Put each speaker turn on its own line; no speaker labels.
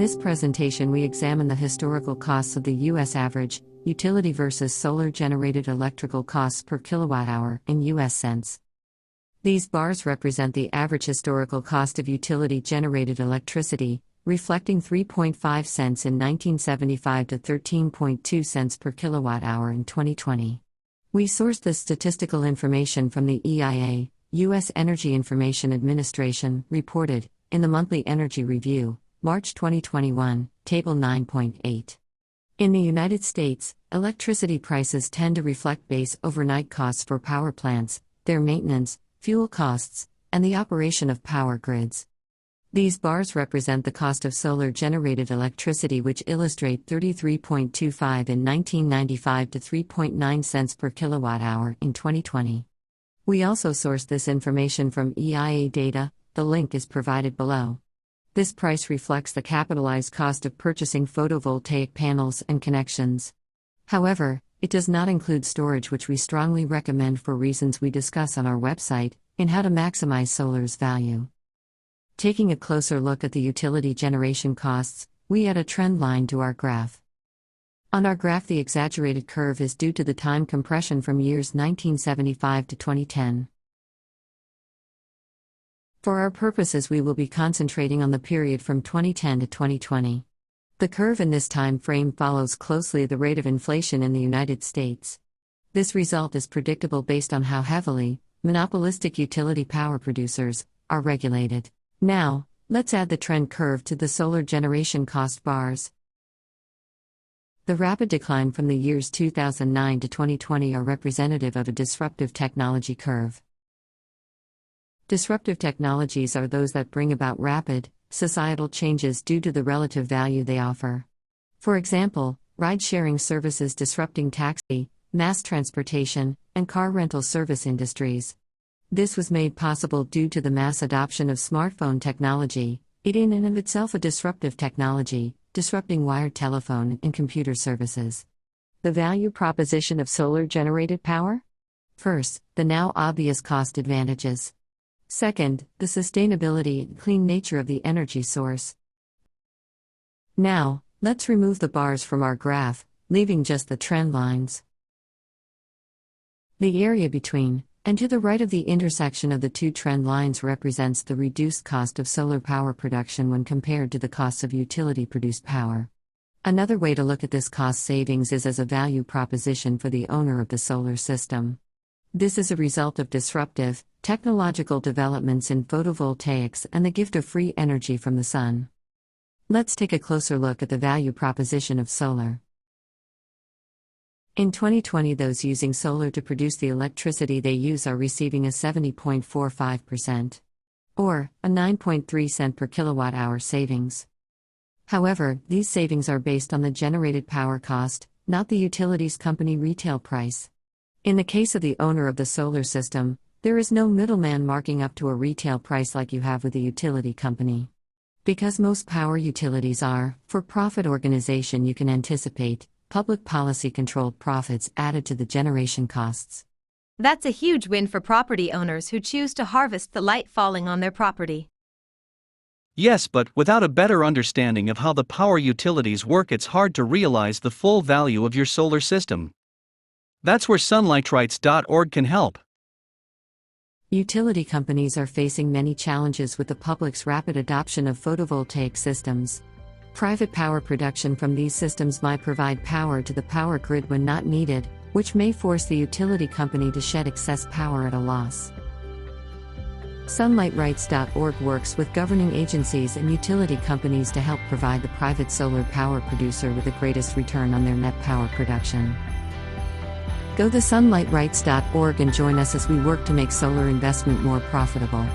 this presentation we examine the historical costs of the U.S. average, utility versus solar-generated electrical costs per kilowatt-hour in U.S. cents. These bars represent the average historical cost of utility-generated electricity, reflecting 3.5 cents in 1975 to 13.2 cents per kilowatt-hour in 2020. We sourced this statistical information from the EIA, U.S. Energy Information Administration, reported, in the Monthly Energy Review, March 2021, Table 9.8. In the United States, electricity prices tend to reflect base overnight costs for power plants, their maintenance, fuel costs, and the operation of power grids. These bars represent the cost of solar-generated electricity, which illustrate 33.25 in 1995 to 3.9 cents per kilowatt-hour in 2020. We also sourced this information from EIA data. The link is provided below. This price reflects the capitalized cost of purchasing photovoltaic panels and connections. However, it does not include storage, which we strongly recommend for reasons we discuss on our website, in How to Maximize Solar's Value. Taking a closer look at the utility generation costs, we add a trend line to our graph. On our graph, the exaggerated curve is due to the time compression from years 1975 to 2010. For our purposes, we will be concentrating on the period from 2010 to 2020. The curve in this time frame follows closely the rate of inflation in the United States. This result is predictable based on how heavily monopolistic utility power producers are regulated. Now, let's add the trend curve to the solar generation cost bars. The rapid decline from the years 2009 to 2020 are representative of a disruptive technology curve. Disruptive technologies are those that bring about rapid, societal changes due to the relative value they offer. For example, ride-sharing services disrupting taxi, mass transportation, and car rental service industries. This was made possible due to the mass adoption of smartphone technology, it in and of itself a disruptive technology, disrupting wired telephone and computer services. The value proposition of solar-generated power? First, the now obvious cost advantages. Second, the sustainability and clean nature of the energy source. Now, let's remove the bars from our graph, leaving just the trend lines. The area between, and to the right of the intersection of the two trend lines represents the reduced cost of solar power production when compared to the costs of utility-produced power. Another way to look at this cost savings is as a value proposition for the owner of the solar system. This is a result of disruptive, technological developments in photovoltaics and the gift of free energy from the sun. Let's take a closer look at the value proposition of solar. In 2020, those using solar to produce the electricity they use are receiving a 70.45%, or a 9.3 cent per kilowatt-hour savings. However, these savings are based on the generated power cost, not the utilities company retail price. In the case of the owner of the solar system, there is no middleman marking up to a retail price like you have with a utility company. Because most power utilities are for-profit organization, you can anticipate public policy-controlled profits added to the generation costs.
That's a huge win for property owners who choose to harvest the light falling on their property.
Yes, but without a better understanding of how the power utilities work, it's hard to realize the full value of your solar system. That's where sunlightrights.org can help.
Utility companies are facing many challenges with the public's rapid adoption of photovoltaic systems. Private power production from these systems might provide power to the power grid when not needed, which may force the utility company to shed excess power at a loss. Sunlightrights.org works with governing agencies and utility companies to help provide the private solar power producer with the greatest return on their net power production. Go to sunlightrights.org and join us as we work to make solar investment more profitable.